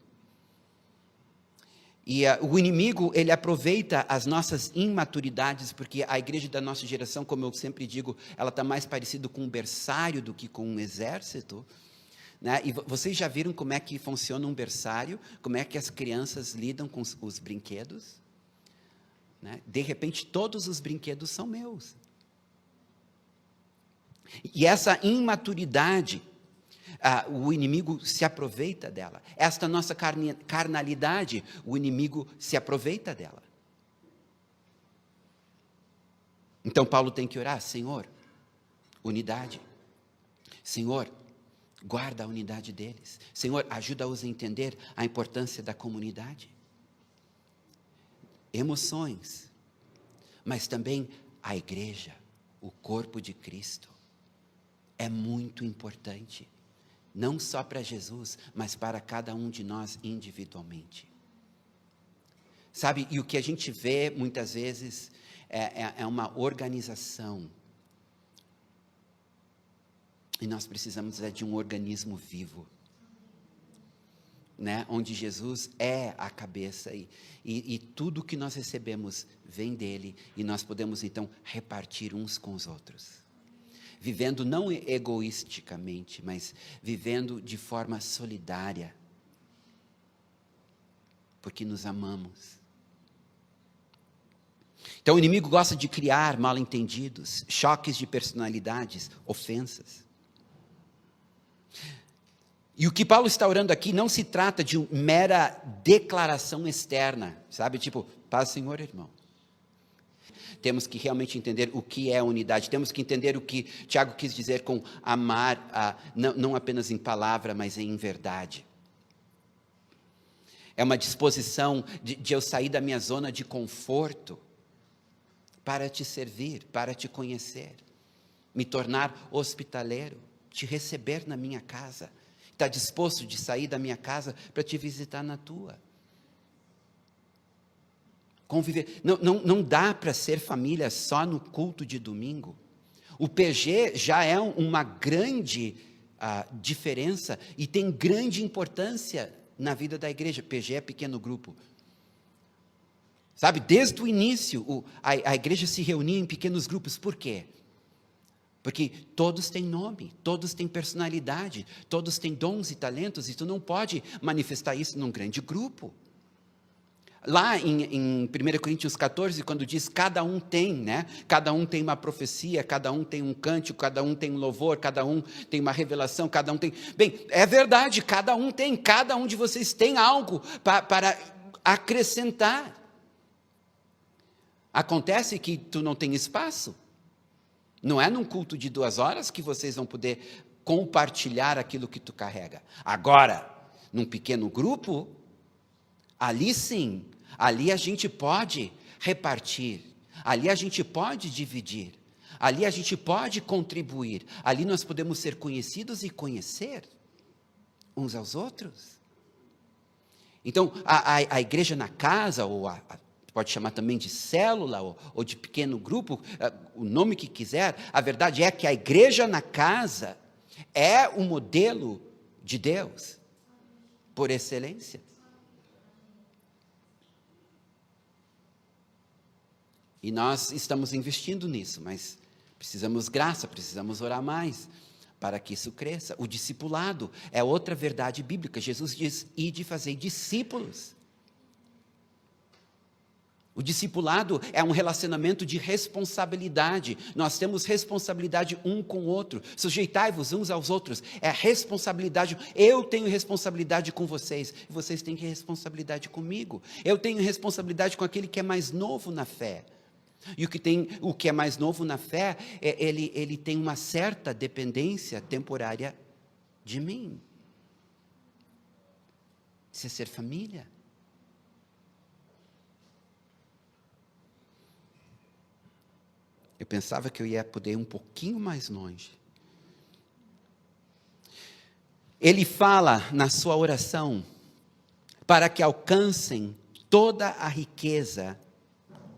E o inimigo, ele aproveita as nossas imaturidades, porque a igreja da nossa geração, como eu sempre digo, ela está mais parecida com um berçário do que com um exército, né? E vocês já viram como é que funciona um berçário? Como é que as crianças lidam com os brinquedos? Né? De repente, todos os brinquedos são meus. E essa imaturidade, o inimigo se aproveita dela. Esta nossa carnalidade, o inimigo se aproveita dela. Então Paulo tem que orar, Senhor, unidade. Senhor, guarda a unidade deles. Senhor, ajuda-os a entender a importância da comunidade. Emoções, mas também a igreja, o corpo de Cristo, é muito importante. Não só para Jesus, mas para cada um de nós individualmente. Sabe, e o que a gente vê muitas vezes é uma organização. E nós precisamos de um organismo vivo, né? Onde Jesus é a cabeça e tudo que nós recebemos vem dele e nós podemos então repartir uns com os outros. Vivendo não egoisticamente, mas vivendo de forma solidária, porque nos amamos. Então o inimigo gosta de criar mal-entendidos, choques de personalidades, ofensas. E o que Paulo está orando aqui não se trata de mera declaração externa, sabe? Tipo, paz, Senhor, irmão. Temos que realmente entender o que é unidade. Temos que entender o que Tiago quis dizer com amar, não apenas em palavra, mas em verdade. É uma disposição de eu sair da minha zona de conforto para te servir, para te conhecer, me tornar hospitaleiro, te receber na minha casa. Está disposto de sair da minha casa para te visitar na tua. Conviver. Não dá para ser família só no culto de domingo. O PG já é uma grande diferença e tem grande importância na vida da igreja. PG é pequeno grupo. Sabe, desde o início, a igreja se reunia em pequenos grupos. Por quê? Porque todos têm nome, todos têm personalidade, todos têm dons e talentos, e tu não pode manifestar isso num grande grupo. Lá em 1 Coríntios 14, quando diz cada um tem, né? Cada um tem uma profecia, cada um tem um cântico, cada um tem um louvor, cada um tem uma revelação, cada um tem... Bem, é verdade, cada um de vocês tem algo para acrescentar. Acontece que tu não tem espaço. Não é num culto de 2 horas que vocês vão poder compartilhar aquilo que tu carrega. Agora, num pequeno grupo, ali sim, ali a gente pode repartir, ali a gente pode dividir, ali a gente pode contribuir, ali nós podemos ser conhecidos e conhecer uns aos outros. Então, a igreja na casa, ou pode chamar também de célula, ou de pequeno grupo, o nome que quiser, a verdade é que a igreja na casa é o modelo de Deus, por excelência. E nós estamos investindo nisso, mas precisamos graça, precisamos orar mais para que isso cresça. O discipulado é outra verdade bíblica. Jesus diz, ide fazer discípulos. O discipulado é um relacionamento de responsabilidade. Nós temos responsabilidade um com o outro. Sujeitai-vos uns aos outros. É responsabilidade. Eu tenho responsabilidade com vocês. Vocês têm responsabilidade comigo. Eu tenho responsabilidade com aquele que é mais novo na fé. E o que é mais novo na fé, ele tem uma certa dependência temporária de mim. Isso é ser família. Eu pensava que eu ia poder ir um pouquinho mais longe. Ele fala na sua oração para que alcancem toda a riqueza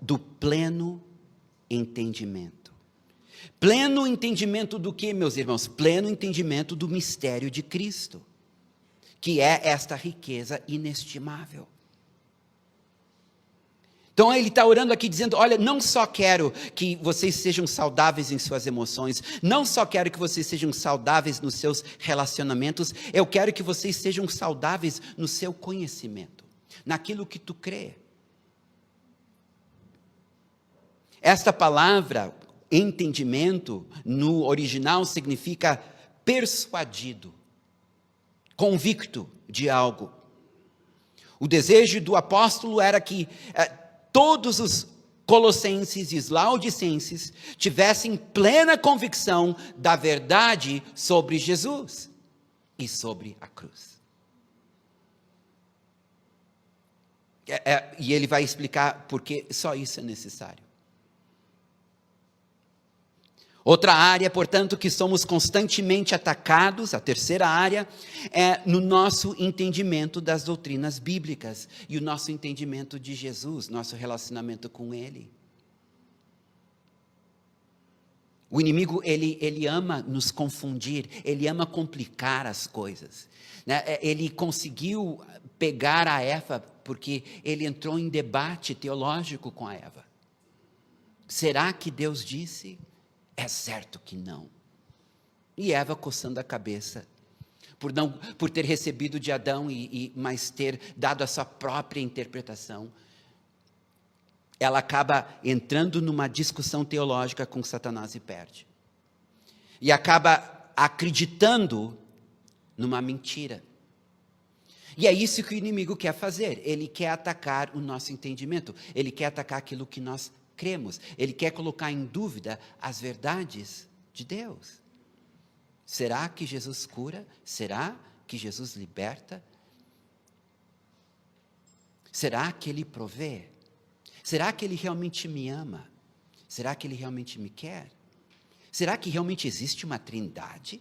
do pleno entendimento. Pleno entendimento do que, meus irmãos? Pleno entendimento do mistério de Cristo, que é esta riqueza inestimável. Então ele está orando aqui dizendo, olha, não só quero que vocês sejam saudáveis em suas emoções, não só quero que vocês sejam saudáveis nos seus relacionamentos, eu quero que vocês sejam saudáveis no seu conhecimento, naquilo que tu crê. Esta palavra, entendimento, no original significa persuadido, convicto de algo. O desejo do apóstolo era que todos os colossenses e os laodicenses tivessem plena convicção da verdade sobre Jesus e sobre a cruz. E ele vai explicar por que só isso é necessário. Outra área, portanto, que somos constantemente atacados, a terceira área, é no nosso entendimento das doutrinas bíblicas e o nosso entendimento de Jesus, nosso relacionamento com Ele. O inimigo, ele ama nos confundir, ele ama complicar as coisas, né? Ele conseguiu pegar a Eva porque ele entrou em debate teológico com a Eva. Será que Deus disse? É certo que não. E Eva coçando a cabeça, por ter recebido de Adão, mas ter dado a sua própria interpretação, ela acaba entrando numa discussão teológica com Satanás e perde. E acaba acreditando numa mentira. E é isso que o inimigo quer fazer. Ele quer atacar o nosso entendimento. Ele quer atacar aquilo que nós cremos. Ele quer colocar em dúvida as verdades de Deus. Será que Jesus cura? Será que Jesus liberta? Será que Ele provê? Será que Ele realmente me ama? Será que Ele realmente me quer? Será que realmente existe uma trindade?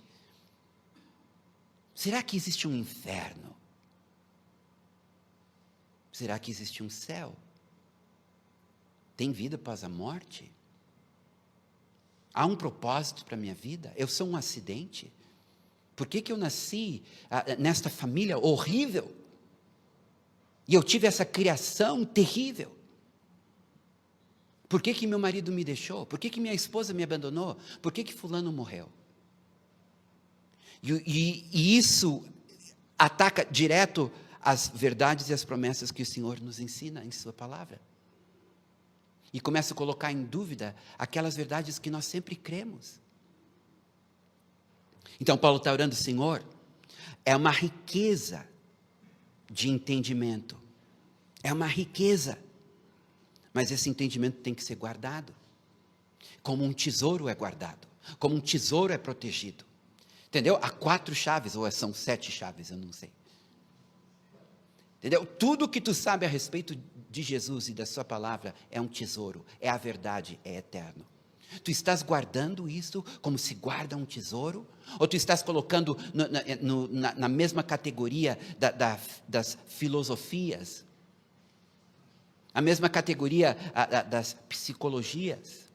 Será que existe um inferno? Será que existe um céu? Tem vida após a morte? Há um propósito para a minha vida? Eu sou um acidente? Por que eu nasci nesta família horrível? E eu tive essa criação terrível? Por que meu marido me deixou? Por que minha esposa me abandonou? Por que fulano morreu? E isso ataca direto as verdades e as promessas que o Senhor nos ensina em sua palavra. E começa a colocar em dúvida aquelas verdades que nós sempre cremos. Então Paulo está orando, Senhor, é uma riqueza de entendimento. É uma riqueza. Mas esse entendimento tem que ser guardado. Como um tesouro é guardado. Como um tesouro é protegido. Entendeu? Há 4 chaves, ou são 7 chaves, eu não sei. Entendeu? Tudo que tu sabe a respeito de Jesus e da sua palavra é um tesouro, é a verdade, é eterno. Tu estás guardando isso como se guarda um tesouro? Ou tu estás colocando na mesma categoria das filosofias? A mesma categoria das psicologias?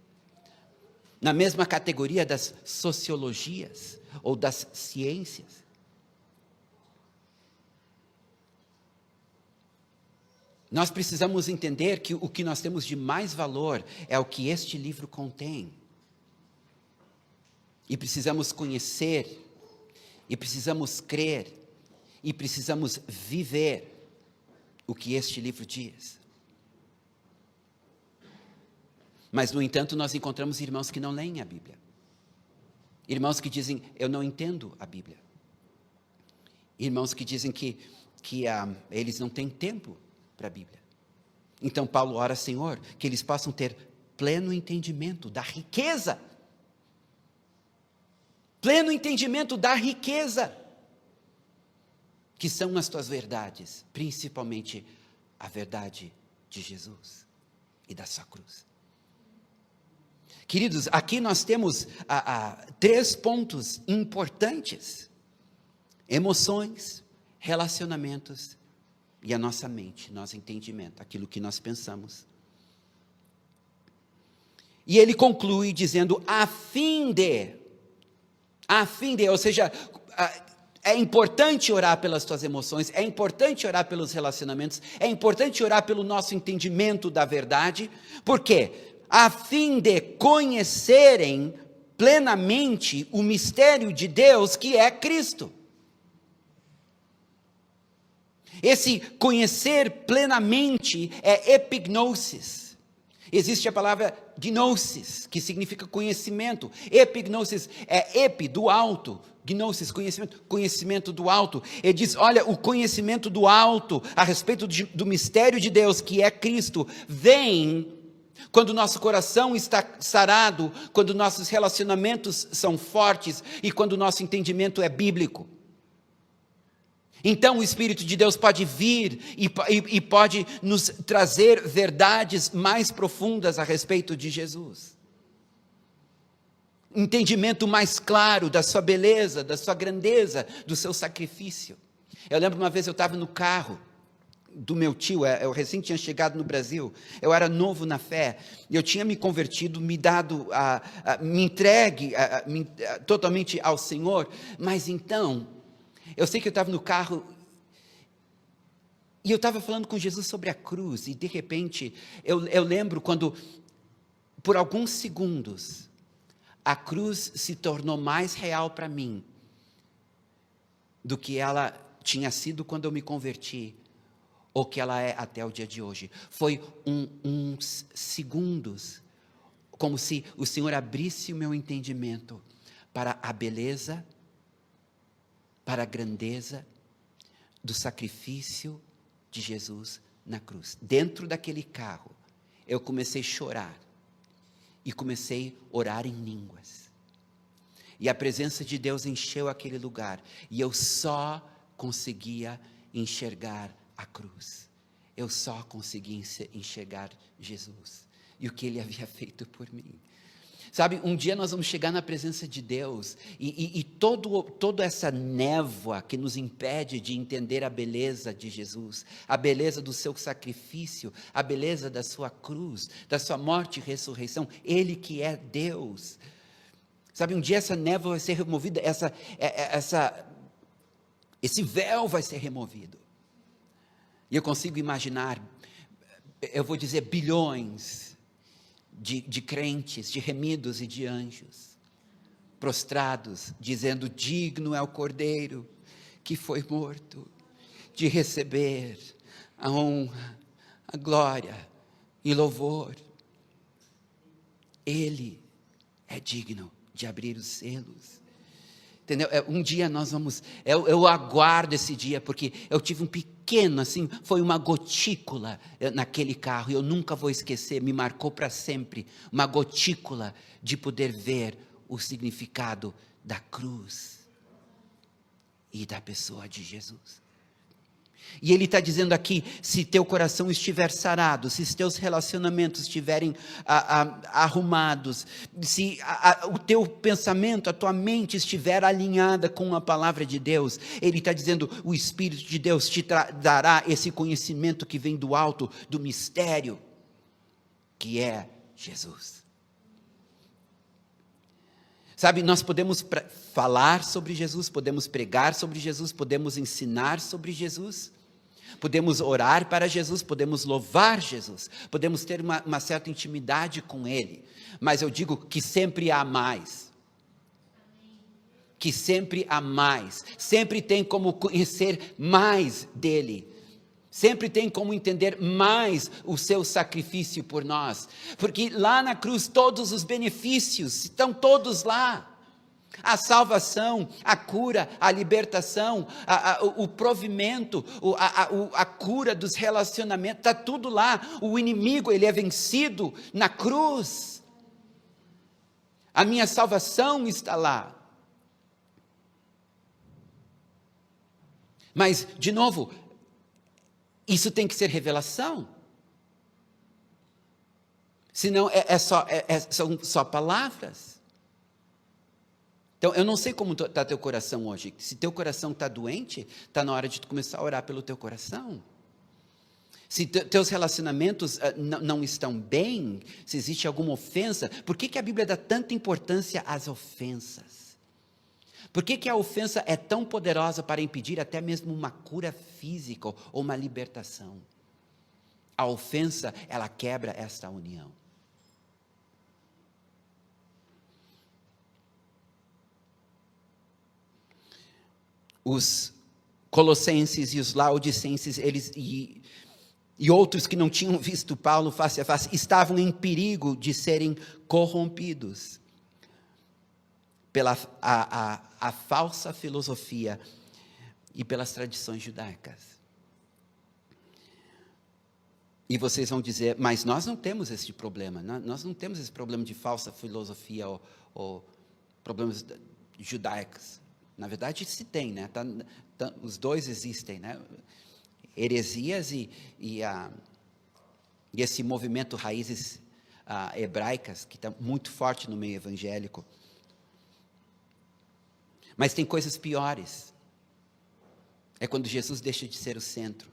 Na mesma categoria das sociologias? Ou das ciências? Nós precisamos entender que o que nós temos de mais valor é o que este livro contém. E precisamos conhecer, e precisamos crer, e precisamos viver o que este livro diz. Mas, no entanto, nós encontramos irmãos que não leem a Bíblia. Irmãos que dizem, eu não entendo a Bíblia. Irmãos que dizem que eles não têm tempo para a Bíblia. Então Paulo ora, Senhor, que eles possam ter pleno entendimento da riqueza. Pleno entendimento da riqueza. Que são as tuas verdades, principalmente a verdade de Jesus e da sua cruz. Queridos, aqui nós temos 3 pontos importantes: emoções, relacionamentos e a nossa mente, nosso entendimento, aquilo que nós pensamos. E ele conclui dizendo, a fim de, ou seja, é importante orar pelas tuas emoções, é importante orar pelos relacionamentos, é importante orar pelo nosso entendimento da verdade. Por quê? A fim de conhecerem plenamente o mistério de Deus que é Cristo. Esse conhecer plenamente é epignosis. Existe a palavra gnosis, que significa conhecimento. Epignosis é epi, do alto. Gnosis, conhecimento do alto. Ele diz, olha, o conhecimento do alto a respeito do mistério de Deus, que é Cristo, vem quando nosso coração está sarado, quando nossos relacionamentos são fortes e quando o nosso entendimento é bíblico. Então o Espírito de Deus pode vir e pode nos trazer verdades mais profundas a respeito de Jesus. Entendimento mais claro da sua beleza, da sua grandeza, do seu sacrifício. Eu lembro uma vez eu estava no carro do meu tio, eu recém tinha chegado no Brasil, eu era novo na fé, eu tinha me convertido, me entregue totalmente ao Senhor, mas então, eu sei que eu estava no carro, e eu estava falando com Jesus sobre a cruz, e de repente, eu lembro quando, por alguns segundos, a cruz se tornou mais real para mim, do que ela tinha sido quando eu me converti, ou que ela é até o dia de hoje. Foi uns segundos, como se o Senhor abrisse o meu entendimento para a beleza, para a grandeza do sacrifício de Jesus na cruz. Dentro daquele carro, eu comecei a chorar e comecei a orar em línguas. E a presença de Deus encheu aquele lugar e eu só conseguia enxergar a cruz. Eu só conseguia enxergar Jesus e o que Ele havia feito por mim. Sabe, um dia nós vamos chegar na presença de Deus e toda essa névoa que nos impede de entender a beleza de Jesus, a beleza do seu sacrifício, a beleza da sua cruz, da sua morte e ressurreição, Ele que é Deus. Sabe, um dia essa névoa vai ser removida, esse véu vai ser removido. E eu consigo imaginar, eu vou dizer bilhões de crentes, de remidos e de anjos, prostrados, dizendo: digno é o Cordeiro que foi morto, de receber a honra, a glória e louvor. Ele é digno de abrir os selos. Entendeu? Um dia nós vamos, eu aguardo esse dia, porque eu tive um pequeno, assim, foi uma gotícula naquele carro, e eu nunca vou esquecer, me marcou para sempre, uma gotícula de poder ver o significado da cruz e da pessoa de Jesus. E ele está dizendo aqui: se teu coração estiver sarado, se os teus relacionamentos estiverem arrumados, se o teu pensamento, a tua mente estiver alinhada com a palavra de Deus, ele está dizendo: o Espírito de Deus te dará esse conhecimento que vem do alto, do mistério, que é Jesus. Sabe, nós podemos falar sobre Jesus, podemos pregar sobre Jesus, podemos ensinar sobre Jesus, podemos orar para Jesus, podemos louvar Jesus, podemos ter uma certa intimidade com Ele, mas eu digo que sempre há mais. Que sempre há mais, sempre tem como conhecer mais dEle, sempre tem como entender mais o seu sacrifício por nós, porque lá na cruz todos os benefícios estão todos lá. A salvação, a cura, a libertação, o provimento, a cura dos relacionamentos, está tudo lá. O inimigo, ele é vencido na cruz. A minha salvação está lá. Mas, de novo, isso tem que ser revelação. Senão são só palavras. Então, eu não sei como está teu coração hoje. Se teu coração está doente, está na hora de tu começar a orar pelo teu coração. Se teus relacionamentos não estão bem, se existe alguma ofensa, por que a Bíblia dá tanta importância às ofensas? Por que a ofensa é tão poderosa para impedir até mesmo uma cura física ou uma libertação? A ofensa, ela quebra esta união. Os colossenses e os laodicenses, eles e outros que não tinham visto Paulo face a face, estavam em perigo de serem corrompidos pela a falsa filosofia e pelas tradições judaicas. E vocês vão dizer: mas nós não temos esse problema, nós não temos esse problema de falsa filosofia ou problemas judaicos. Na verdade, se tem, né? Os dois existem, né? Heresias e esse movimento raízes hebraicas, que está muito forte no meio evangélico. Mas tem coisas piores. É quando Jesus deixa de ser o centro.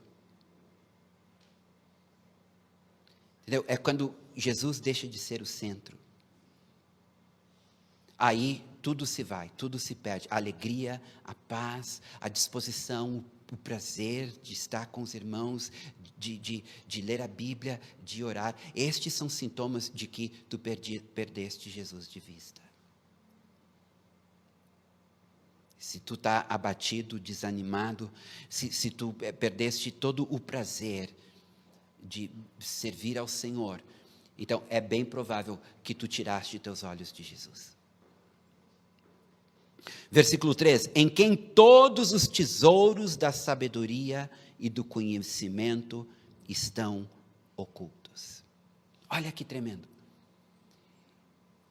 Entendeu? É quando Jesus deixa de ser o centro. Aí tudo se vai, tudo se perde. A alegria, a paz, a disposição, o prazer de estar com os irmãos, de ler a Bíblia, de orar. Estes são sintomas de que tu perdeste Jesus de vista. Se tu está abatido, desanimado, se tu perdeste todo o prazer de servir ao Senhor, então é bem provável que tu tiraste teus olhos de Jesus. Versículo 3: em quem todos os tesouros da sabedoria e do conhecimento estão ocultos. Olha que tremendo.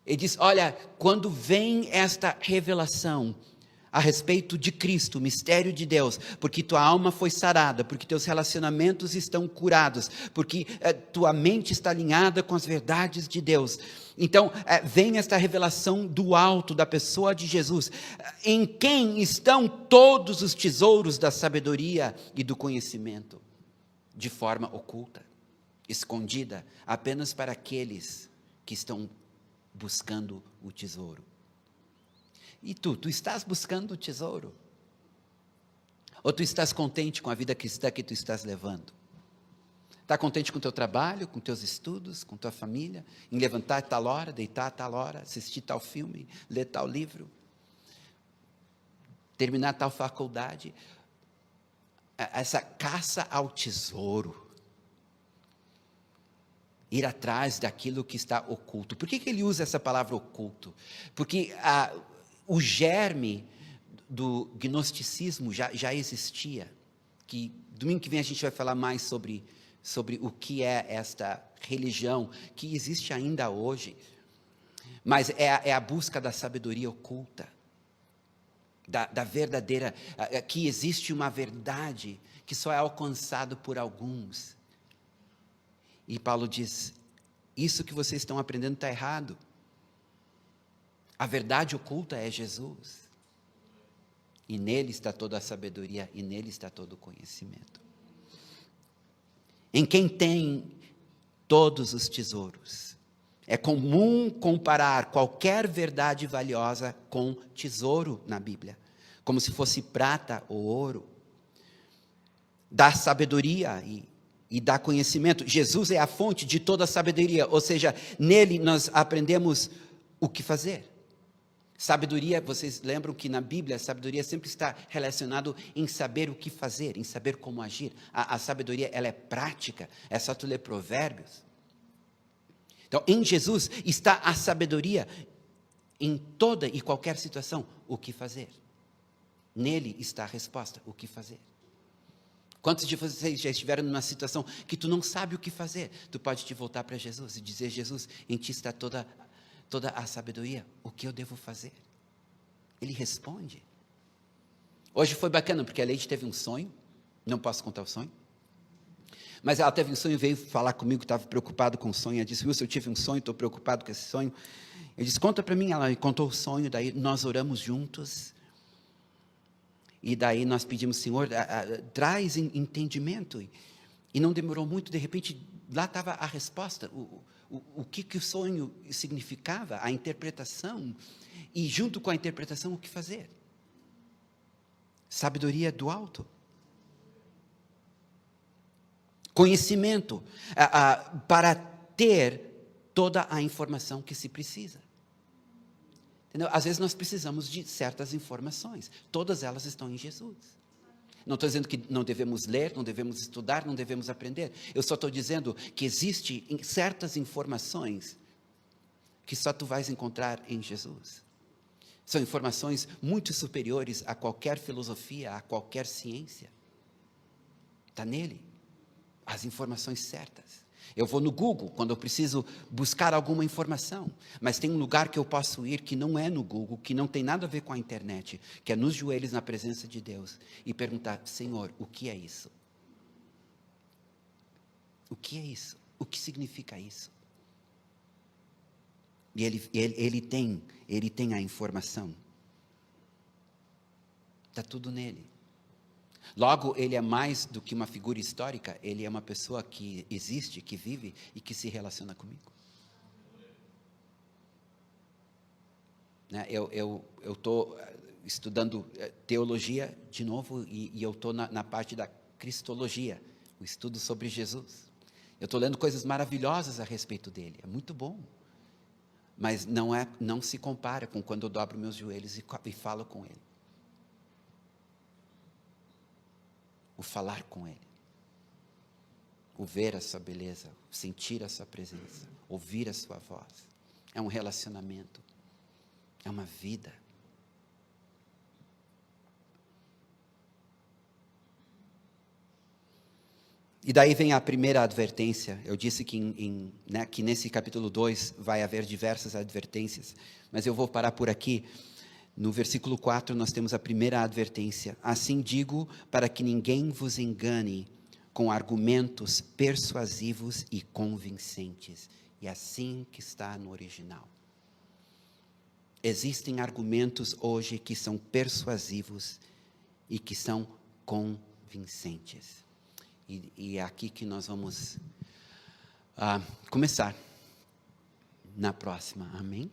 Ele diz: olha, quando vem esta revelação a respeito de Cristo, o mistério de Deus, porque tua alma foi sarada, porque teus relacionamentos estão curados, porque tua mente está alinhada com as verdades de Deus. Então, vem esta revelação do alto, da pessoa de Jesus, em quem estão todos os tesouros da sabedoria e do conhecimento, de forma oculta, escondida, apenas para aqueles que estão buscando o tesouro. E tu estás buscando o tesouro? Ou tu estás contente com a vida cristã que tu estás levando? Está contente com o teu trabalho, com teus estudos, com tua família, em levantar a tal hora, deitar a tal hora, assistir tal filme, ler tal livro, terminar tal faculdade? Essa caça ao tesouro, ir atrás daquilo que está oculto. Por que ele usa essa palavra oculto? Porque o germe do gnosticismo já existia, que domingo que vem a gente vai falar mais sobre o que é esta religião, que existe ainda hoje, mas é a busca da sabedoria oculta, da verdadeira, que existe uma verdade que só é alcançado por alguns. E Paulo diz, isso que vocês estão aprendendo está errado. A verdade oculta é Jesus. E nele está toda a sabedoria, e nele está todo o conhecimento. Em quem tem todos os tesouros. É comum comparar qualquer verdade valiosa com tesouro na Bíblia, como se fosse prata ou ouro. Dá sabedoria e dá conhecimento. Jesus é a fonte de toda a sabedoria, ou seja, nele nós aprendemos o que fazer. Sabedoria, vocês lembram que na Bíblia, a sabedoria sempre está relacionado em saber o que fazer, em saber como agir. A sabedoria, ela é prática, é só tu ler Provérbios. Então, em Jesus está a sabedoria em toda e qualquer situação, o que fazer. Nele está a resposta, o que fazer. Quantos de vocês já estiveram numa situação que tu não sabe o que fazer? Tu pode te voltar para Jesus e dizer, Jesus, em ti está toda a sabedoria, o que eu devo fazer? Ele responde. Hoje foi bacana, porque a Leite teve um sonho, não posso contar o sonho, mas ela teve um sonho e veio falar comigo, estava preocupado com o sonho, ela disse, Wilson, eu tive um sonho, estou preocupado com esse sonho. Eu disse, conta para mim, ela contou o sonho, daí nós oramos juntos, e daí nós pedimos, Senhor, traz entendimento, e não demorou muito, de repente, lá estava a resposta, o que o sonho significava, a interpretação, e junto com a interpretação, o que fazer. Sabedoria do alto. Conhecimento, para ter toda a informação que se precisa. Entendeu? Às vezes nós precisamos de certas informações, todas elas estão em Jesus. Não estou dizendo que não devemos ler, não devemos estudar, não devemos aprender. Eu só estou dizendo que existe certas informações que só tu vais encontrar em Jesus. São informações muito superiores a qualquer filosofia, a qualquer ciência. Está nele, as informações certas. Eu vou no Google quando eu preciso buscar alguma informação, mas tem um lugar que eu posso ir que não é no Google, que não tem nada a ver com a internet, que é nos joelhos na presença de Deus e perguntar, Senhor, o que é isso? O que é isso? O que significa isso? E ele tem a informação. Está tudo nele. Logo, ele é mais do que uma figura histórica, ele é uma pessoa que existe, que vive e que se relaciona comigo. Né? Eu estou estudando teologia de novo e eu estou na parte da cristologia, o estudo sobre Jesus. Eu estou lendo coisas maravilhosas a respeito dele, é muito bom. Mas não se compara com quando eu dobro meus joelhos e falo com ele. O falar com ele, o ver a sua beleza, sentir a sua presença, ouvir a sua voz, é um relacionamento, é uma vida. E daí vem a primeira advertência. Eu disse que, que nesse capítulo 2 vai haver diversas advertências, mas eu vou parar por aqui. No versículo 4 nós temos a primeira advertência. Assim digo, para que ninguém vos engane com argumentos persuasivos e convincentes. E assim que está no original. Existem argumentos hoje que são persuasivos e que são convincentes. E é aqui que nós vamos começar na próxima. Amém?